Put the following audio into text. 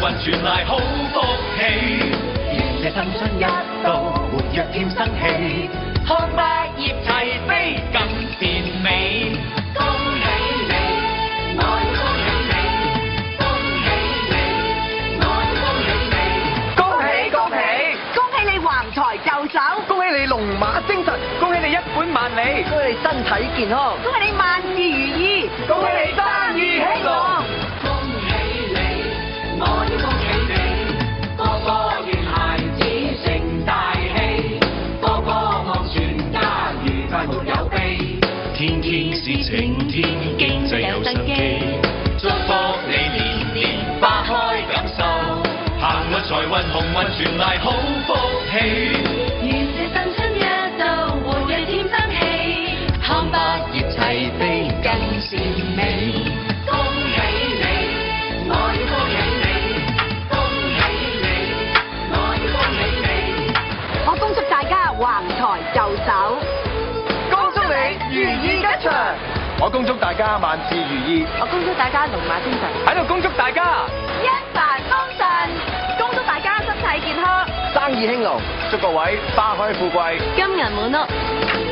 運傳來好福氣。願這新春一到，活躍添生氣，看百葉齊飛更善美。恭喜你，我恭喜你，恭喜你，我恭喜你，恭喜恭喜！恭喜你橫財就手，恭喜你龍馬精神，恭喜你一本萬利，恭喜你身體健康，恭喜你萬事如意，恭喜你生意興隆。恭喜你，我要恭喜你，個個願孩子成大器，個個望全家愉快沒有悲，天天是晴天，經濟有生機，祝福你年年花開感受，行運財運鴻運傳來好福氣。願這新春一到，活躍添生氣，看百葉齊飛更善美。恭喜你，我要恭喜你，恭喜你，我要恭喜你。我恭祝大家橫財就手，恭祝你如意吉祥，我恭祝大家萬事如意，我恭祝大家龍馬精神，喺度恭祝大家一帆風順，恭祝大家身體健康，生意興隆，祝各位花開富貴，金銀滿屋。